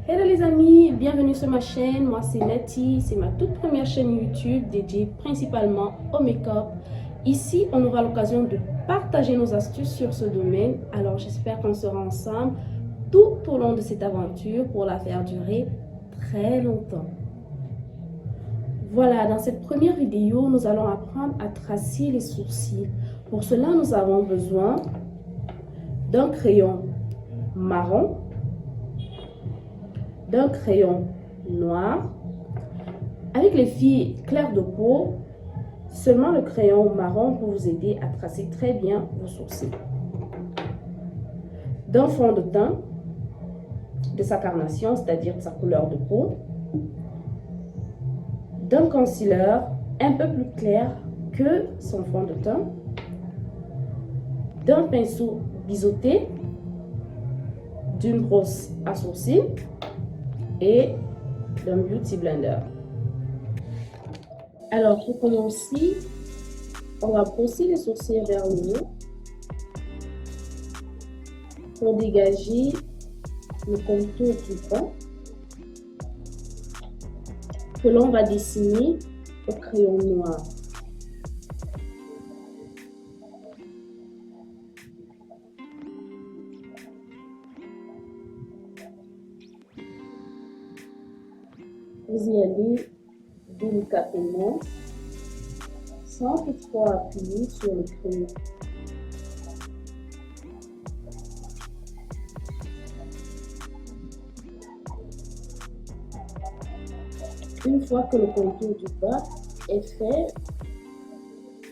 Hello les amis, bienvenue sur ma chaîne. Moi c'est Nati, c'est ma toute première chaîne YouTube dédiée principalement au make-up. Ici, on aura l'occasion de partager nos astuces sur ce domaine. Alors j'espère qu'on sera ensemble tout au long de cette aventure pour la faire durer très longtemps. Voilà, dans cette première vidéo, nous allons apprendre à tracer les sourcils. Pour cela, nous avons besoin d'un crayon marron, d'un crayon noir. Avec les filles claires de peau, seulement le crayon marron peut vous aider à tracer très bien vos sourcils. D'un fond de teint de sa carnation, c'est-à-dire sa couleur de peau. D'un concealer un peu plus clair que son fond de teint. D'un pinceau biseauté, d'une brosse à sourcils et d'un beauty blender. Alors pour commencer, on va brosser les sourcils vers le haut pour dégager le contour du bas que l'on va dessiner au crayon noir. Vous y allez délicatement, sans toutefois appuyer sur le crayon. Une fois que le contour du bas est fait,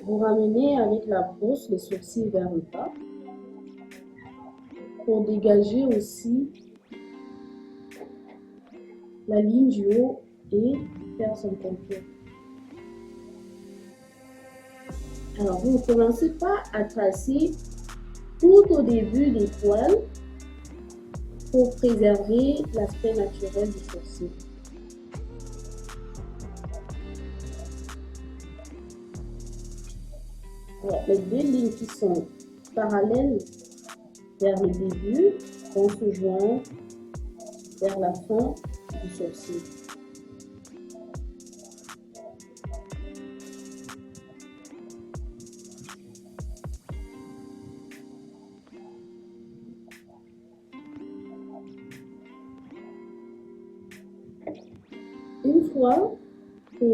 vous ramenez avec la brosse les sourcils vers le bas pour dégager aussi la ligne du haut et faire son contour. Alors, vous ne commencez pas à tracer tout au début des poils pour préserver l'aspect naturel du sourcil. Alors, les deux lignes qui sont parallèles vers le début vont se joindre vers la fin du sourcil. Une fois que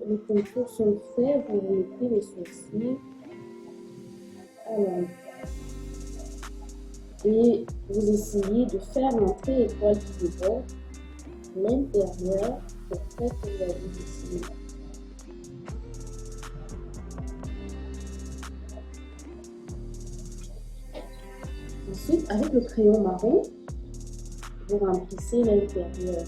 les contours sont faits, vous mettez les sourcils à l'envers. Et vous essayez de faire entrer les poils du devant, l'intérieur, pour faire que vous avez dessiné. Ensuite, avec le crayon marron, vous remplissez l'intérieur.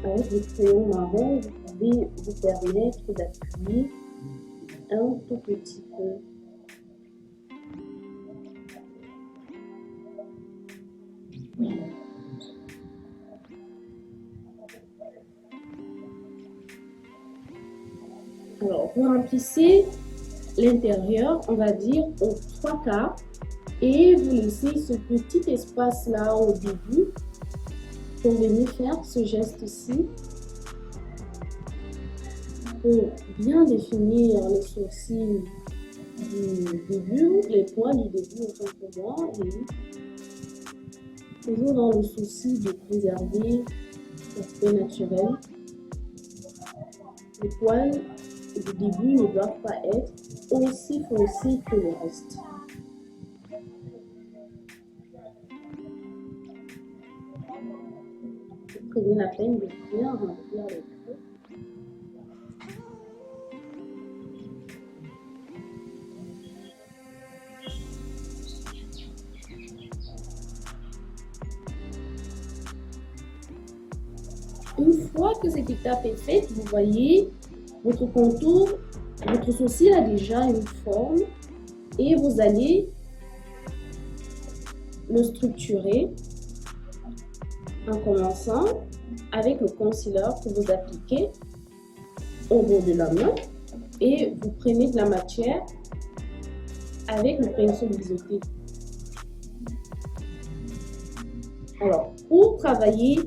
Avec le crayon marron, vous pouvez vous permettre d'appuyer un tout petit peu. Alors, vous remplissez l'intérieur, on va dire, aux 3/4 et vous laissez ce petit espace-là au début pour venir faire ce geste-ci pour bien définir les sourcils du début, les poils du début autant pour moi, et toujours dans le souci de préserver l'aspect naturel. Les poils du début ne doivent pas être aussi foncés que le reste. Prenez la peine de bien remplir les creux. Une fois que cette étape est faite, vous voyez votre contour, votre sourcil a déjà une forme et vous allez le structurer en commençant avec le concealer que vous appliquez au bord de la main et vous prenez de la matière avec le pinceau biseauté. Alors, pour travailler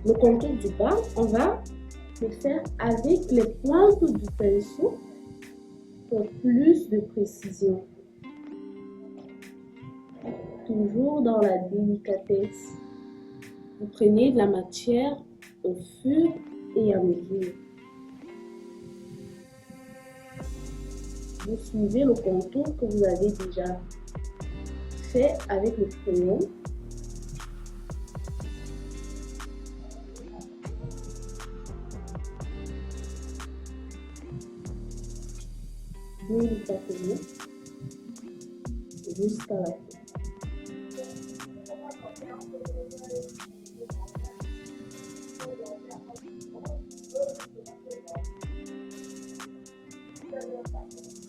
le contour du bas, on va le faire avec les pointes du pinceau pour plus de précision. Toujours dans la délicatesse. Vous prenez de la matière au fur et à mesure. Vous suivez le contour que vous avez déjà fait avec le crayon. Délicatement jusqu'à la fin.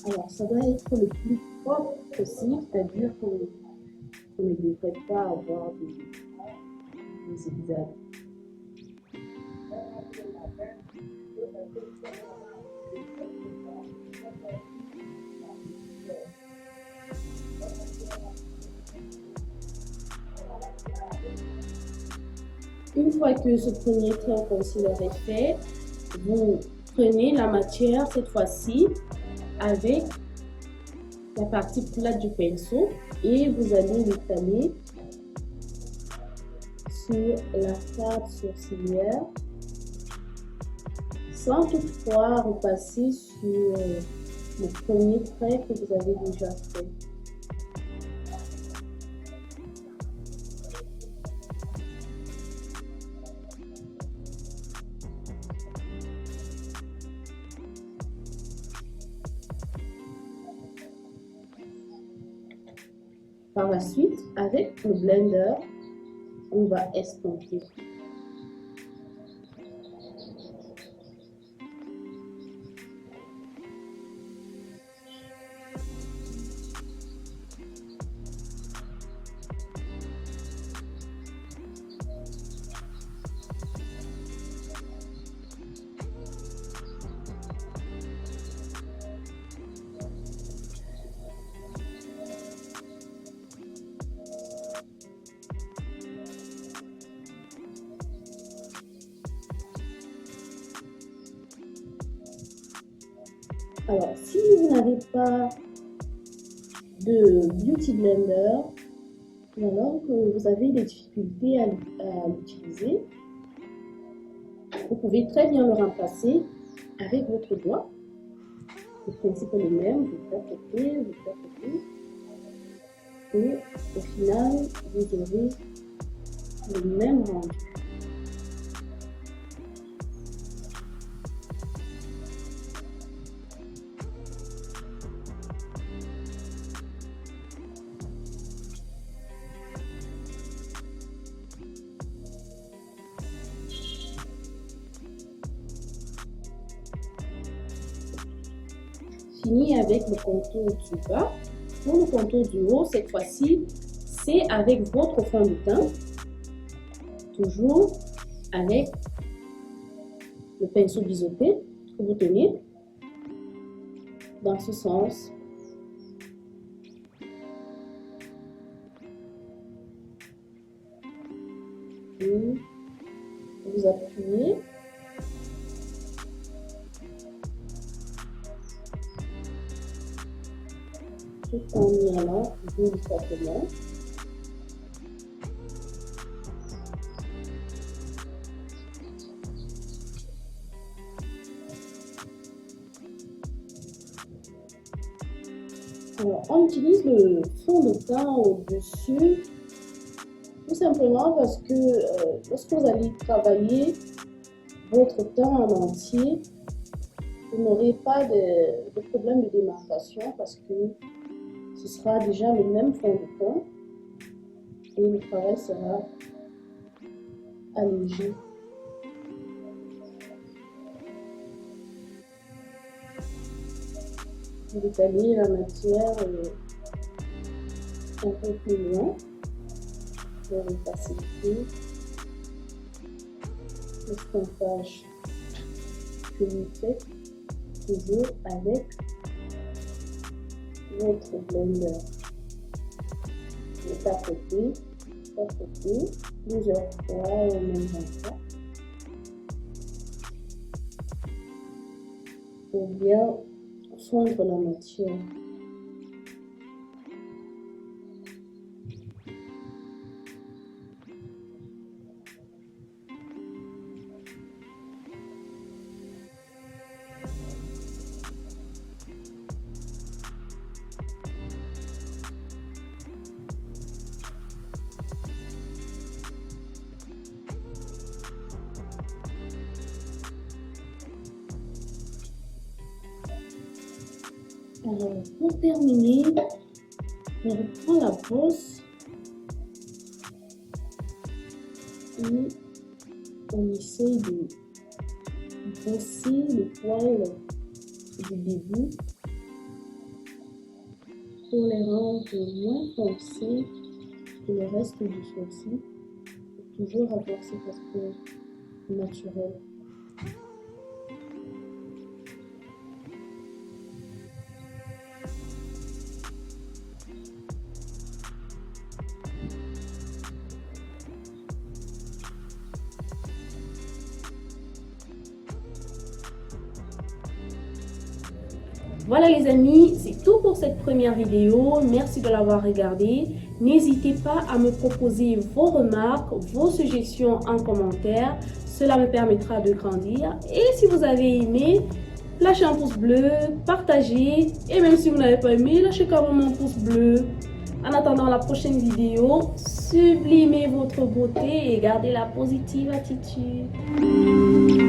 Alors, ça doit être le plus propre possible, c'est-à-dire qu'on ne devrait pas avoir des zigzags. Une fois que ce premier trait en concealer est fait, vous prenez la matière cette fois-ci avec la partie plate du pinceau et vous allez l'étaler sur l'arcade sourcilière sans toutefois repasser sur le premier trait que vous avez déjà fait. Par la suite, avec le blender, on va estomper. Alors, si vous n'avez pas de Beauty Blender, ou alors que vous avez des difficultés à l'utiliser, vous pouvez très bien le remplacer avec votre doigt. Le principe est le même, vous tapotez, et au final, vous aurez le même rendu. Fini avec le contour du bas. Pour le contour du haut, cette fois-ci, c'est avec votre fond de teint, toujours avec le pinceau biseauté que vous tenez dans ce sens. Et vous appuyez. Tout en y allant délicatement. Alors, on utilise le fond de teint au-dessus, tout simplement parce que lorsque vous allez travailler votre teint en entier, vous n'aurez pas de problème de démarcation parce que ce sera déjà le même fond de teint et le travail sera allégé. Vous étalez la matière un peu plus loin. pour le faciliter. L'estompage que vous faites toujours avec votre blender. De tapoter plusieurs fois au même endroit pour bien fondre la matière. Alors, pour terminer, on reprend la brosse et on essaye de brosser les poils du début pour les rendre moins foncés que le reste du sourcil, pour toujours avoir cet aspect naturel. Voilà les amis, c'est tout pour cette première vidéo. Merci de l'avoir regardée. N'hésitez pas à me proposer vos remarques, vos suggestions en commentaire. Cela me permettra de grandir. Et si vous avez aimé, lâchez un pouce bleu, partagez. Et même si vous n'avez pas aimé, lâchez quand même un pouce bleu. En attendant la prochaine vidéo, sublimez votre beauté et gardez la positive attitude.